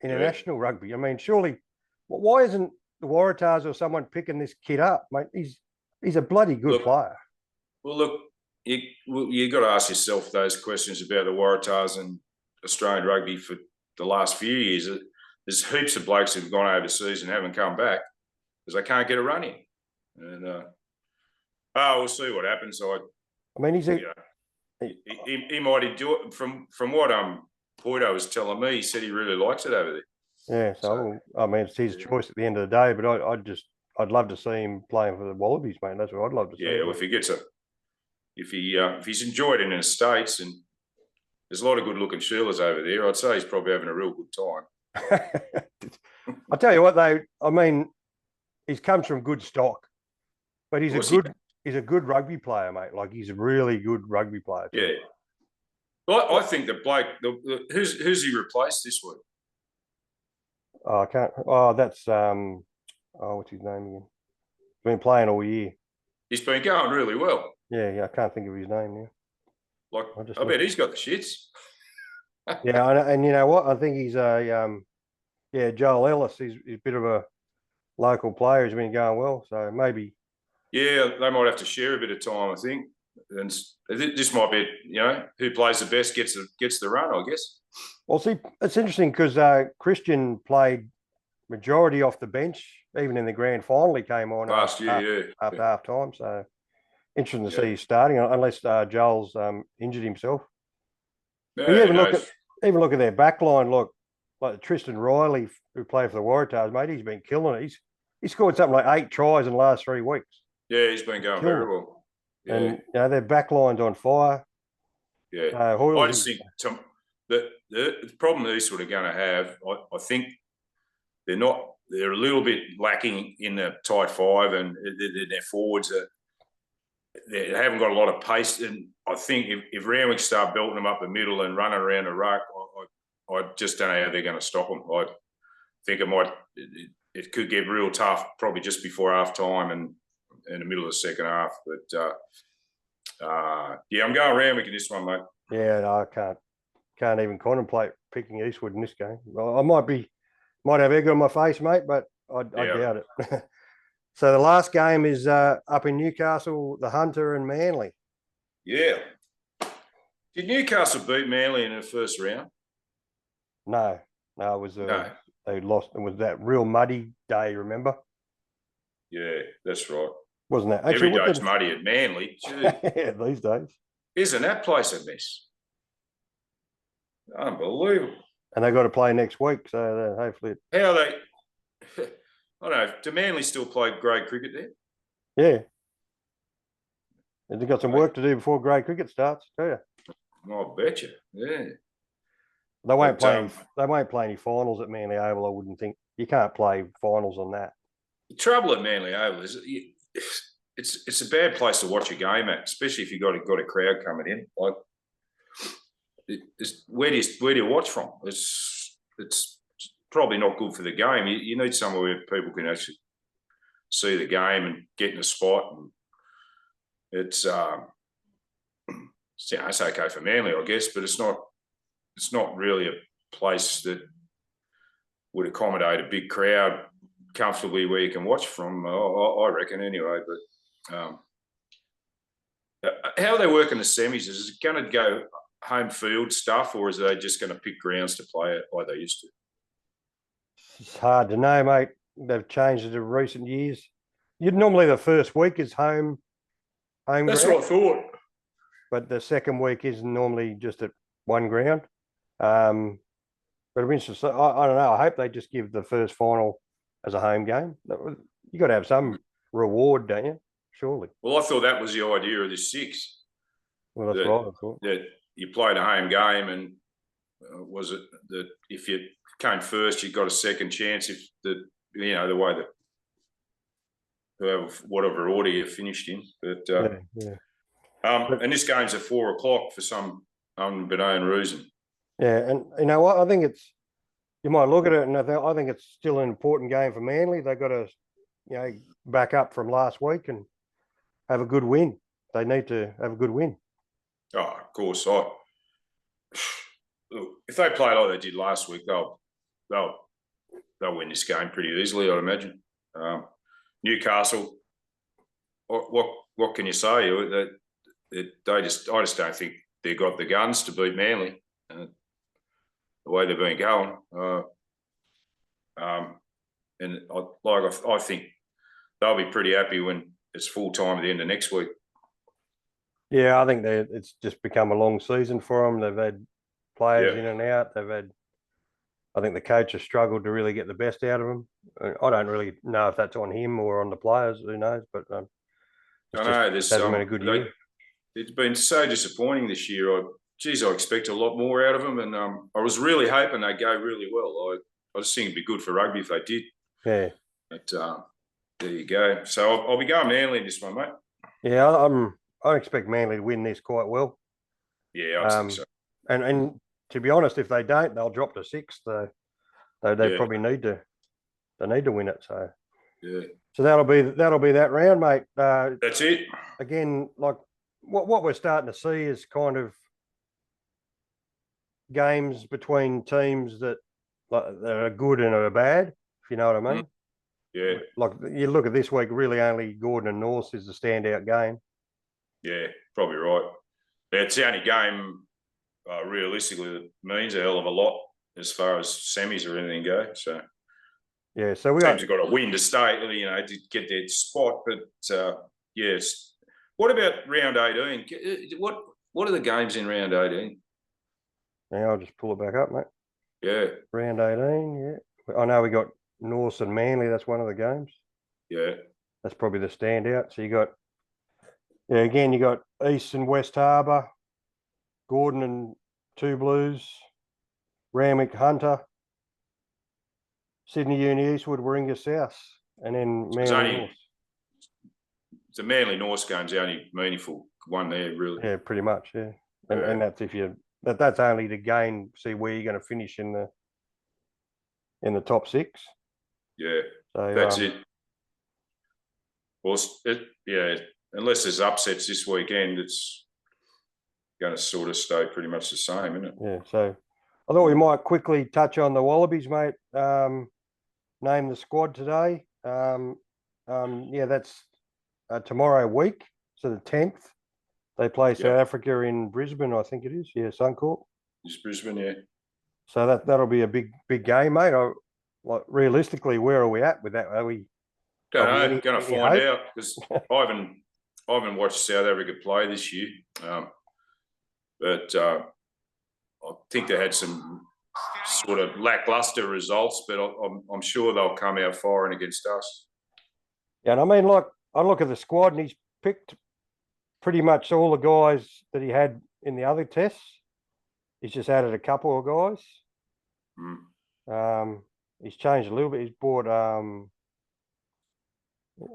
international rugby. I mean, surely, why isn't the Waratahs or someone picking this kid up, mate? He's a bloody good player. Well, look, you got to ask yourself those questions about the Waratahs and Australian rugby for the last few years. There's heaps of blokes who've gone overseas and haven't come back because they can't get a run in. And we'll see what happens. He might enjoy it. From what Poito was telling me, he said he really likes it over there. Yeah, so I mean, it's his choice at the end of the day. But I'd love to see him playing for the Wallabies, mate. That's what I'd love to see. Yeah, well, if he's enjoyed it in the States, and there's a lot of good-looking Sheilers over there, I'd say he's probably having a real good time. I'll tell you what, though. I mean, he comes from good stock, but he's a good rugby player, mate. Like, he's a really good rugby player. Yeah. Well, I think the bloke, who's he replaced this week? Oh, I can't. Oh, that's what's his name again? He's been playing all year. He's been going really well. Yeah, I can't think of his name now. Like, I bet he's got the shits. Yeah, and you know what? I think he's Joel Ellis. He's a bit of a local player. He's been going well, so maybe. Yeah, they might have to share a bit of time, I think. And this might be, who plays the best gets the run, I guess. Well, see, it's interesting because Christian played majority off the bench, even in the grand final. He came on last year, after half time. So interesting to see he's starting, unless Joel's injured himself. Yeah, even look at their back line. Look, like Tristan Riley, who played for the Waratahs, mate, he's been killing it. He scored something like 8 tries in the last 3 weeks. Yeah, he's been going very well. Yeah. And their back line's on fire. Yeah, I just think the problem that Eastwood are going to have, I think they're a little bit lacking in the tight 5, and their forwards they haven't got a lot of pace. And I think if Randwick start belting them up the middle and running around the ruck, I just don't know how they're going to stop them. I think it could get real tough probably just before half time and in the middle of the second half. But I'm going Randwick in this one, mate. Yeah, no, I can't even contemplate picking Eastwood in this game. I might have egg on my face, mate, but I doubt it. So the last game is up in Newcastle, the Hunter and Manly. Yeah. Did Newcastle beat Manly in the first round? No, it was they lost. It was that real muddy day, remember? Yeah, that's right. Wasn't that? Actually, every day's muddy at Manly. Yeah, these days. Isn't that place a mess? Unbelievable. And they got to play next week, so hopefully. How they? I don't know. Do Manly still play grade cricket there? Yeah. They've got some work to do before grade cricket starts, tell you. I bet you. Yeah. They won't play. They won't play any finals at Manly Oval. I wouldn't think. You can't play finals on that. The trouble at Manly Oval is it's a bad place to watch a game at, especially if you've got a crowd coming in. Like, where do you watch from? It's probably not good for the game. You need somewhere where people can actually see the game and get in a spot. And it's okay for Manly, I guess, but it's not really a place that would accommodate a big crowd comfortably where you can watch from, I reckon, anyway. But how are they working the semis? Is it going to go home field stuff, or is they just going to pick grounds to play at like they used to? It's hard to know, mate. They've changed it in recent years. Normally the first week is home. That's ground, what I thought. But the second week is normally just at one ground. But I'm interested. I don't know. I hope they just give the first final as a home game. You got to have some reward, don't you? Surely. Well, I thought that was the idea of the six. Well, that's what I thought. That you played a home game, and was it that if you came first, you got a second chance if the way that whatever order you finished in. But and this game's at 4 o'clock for some unbeknown reason. Yeah, and you know what? I think you might look at it, and I think it's still an important game for Manly. They've got to, back up from last week and have a good win. They need to have a good win. Oh, of course. If they play like they did last week, they'll win this game pretty easily, I'd imagine. Newcastle, what can you say? I just don't think they've got the guns to beat Manly. The way they've been going, and I think they'll be pretty happy when it's full time at the end of next week. Yeah, I think it's just become a long season for them. They've had players in and out. I think the coach has struggled to really get the best out of them. I don't really know if that's on him or on the players. Who knows? But I know this hasn't been a good year. It's been so disappointing this year. I expect a lot more out of them, and I was really hoping they'd go really well. I just think it'd be good for rugby if they did. Yeah. But there you go. So I'll be going Manly in this one, mate. Yeah, I expect Manly to win this quite well. Yeah, I think so. And to be honest, if they don't, they'll drop to sixth. They probably need to. They need to win it. So yeah. So that'll be that round, mate. That's it. Again, like what we're starting to see is kind of games between teams that are good and are bad, if you know what I mean. Yeah. Like you look at this week, really only Gordon and North is the standout game. Yeah, probably right. It's the only game realistically that means a hell of a lot as far as semis or anything go. So yeah, so teams have got to win to stay, to get their spot. But yes. What about round 18? What are the games in round 18? Yeah, I'll just pull it back up, mate. Yeah. Round 18, yeah. I know we got North and Manly. That's one of the games. Yeah. That's probably the standout. So you got, again, you got East and West Harbour, Gordon and Two Blues, Randwick Hunter, Sydney Uni Eastwood, Warringah South, and then Manly North. The Manly North game's the only meaningful one there, really. Yeah, pretty much, yeah. And that's if you that's only to see where you're going to finish in the top six. Yeah, so, that's it. Well, unless there's upsets this weekend, it's going to sort of stay pretty much the same, isn't it? Yeah, so I thought we might quickly touch on the Wallabies, mate. Name the squad today. That's tomorrow week, so the 10th. They play South Africa in Brisbane, I think it is. Yeah, Suncorp. It's Brisbane, yeah. So that'll be a big game, mate. Realistically, where are we at with that? Are we Don't know. Going to find out because I haven't watched South Africa play this year, but I think they had some sort of lackluster results. But I'm sure they'll come out firing against us. Yeah, and I mean, like I look at the squad, and he's picked pretty much all the guys that he had in the other tests. He's just added a couple of guys. He's changed a little bit. He's brought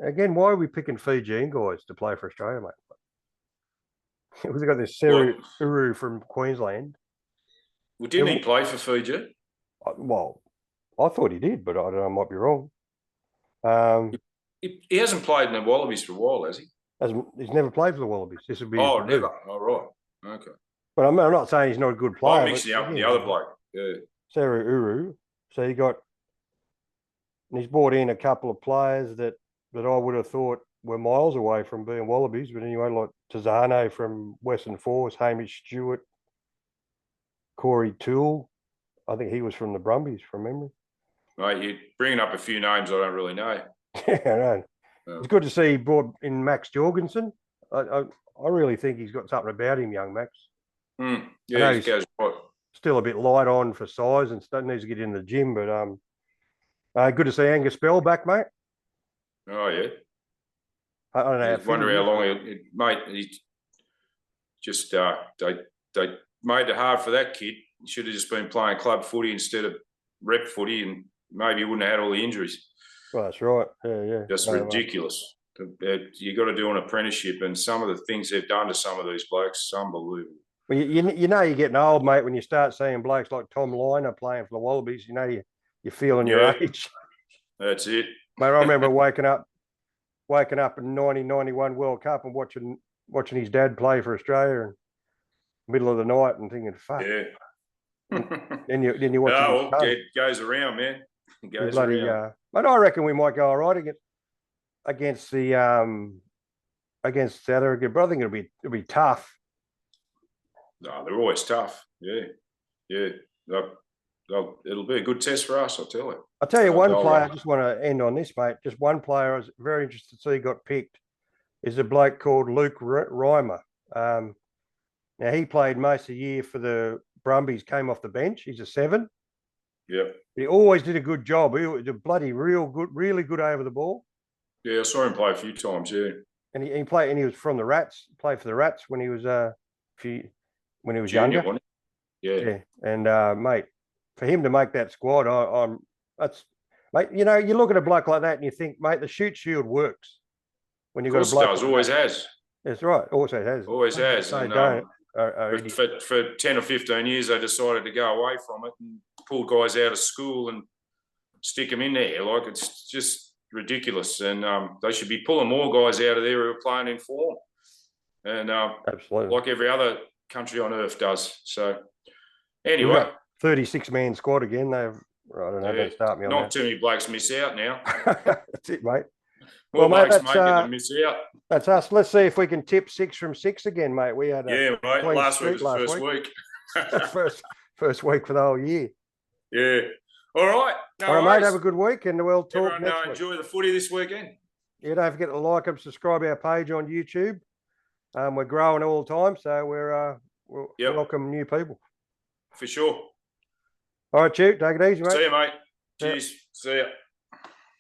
again. Why are we picking Fijian guys to play for Australia, mate? We've got this Uru from Queensland. Well, didn't he play for Fiji? Well, I thought he did, but I don't know. I might be wrong. He hasn't played in the Wallabies for a while, has he? He's never played for the Wallabies. This would be never. Oh, right. Okay. But I'm not saying he's not a good player. I'm mixing up with the other bloke. Yeah. Sarah Uru. So he's brought in a couple of players that I would have thought were miles away from being Wallabies. But anyway, like Tazano from Western Force, Hamish Stewart, Corey Toole. I think he was from the Brumbies, from memory. Right, you're bringing up a few names I don't really know. Yeah, I know. It's good to see he brought in Max Jorgensen. I really think he's got something about him, young Max. Yeah, he goes right. Still a bit light on for size and stuff. Needs to get in the gym, but good to see Angus Bell back, mate. Oh yeah. I don't know. I wonder how long, mate. He just they made it hard for that kid. He should have just been playing club footy instead of rep footy, and maybe he wouldn't have had all the injuries. Well, that's right. Yeah. Just ridiculous. You got to do an apprenticeship, and some of the things they've done to some of these blokes, is unbelievable. Well, you know you're getting old, mate, when you start seeing blokes like Tom Liner playing for the Wallabies. You know you're feeling your age. That's it. Mate, I remember waking up in 1991 World Cup and watching his dad play for Australia in the middle of the night and thinking, fuck. Yeah. then you watch. Oh, it goes around, man. It goes around. But I reckon we might go all right against South Africa. But I think it'll be tough. No, they're always tough. Yeah. It'll be a good test for us, I'll tell you. I'll tell you one player, I just want to end on this, mate. Just one player I was very interested to see got picked is a bloke called Luke Reimer. Now, he played most of the year for the Brumbies, came off the bench. He's a 7. Yep. He always did a good job. He was bloody really good over the ball. Yeah, I saw him play a few times, yeah. And he played, and he was from the Rats, played for the Rats when he was Junior, younger. Wasn't he? Yeah. And mate, for him to make that squad, mate, you know, you look at a bloke like that and you think, mate, the shoot shield works. When you've got a bloke. It does, always has. That's right, also has. Always has. They and, don't. For 10 or 15 years, they decided to go away from it and pull guys out of school and stick them in there. Like, it's just ridiculous. And they should be pulling more guys out of there who are playing in form. And absolutely, like every other country on earth does. So anyway, 36-man squad again. I don't know. Don't start me on not too many blokes miss out now. That's it, mate. Well, mate, that's miss out. That's us. Let's see if we can tip 6 from 6 again, mate. We had mate. Last week was the first week. first week for the whole year. Yeah. All right. All right, mate. Have a good week, and we'll talk Everyone, next week. Enjoy the footy this weekend. Yeah, don't forget to like and subscribe our page on YouTube. We're growing all the time, so we'll welcome new people. For sure. All right, Stu, take it easy, mate. See you, mate. Cheers. See ya.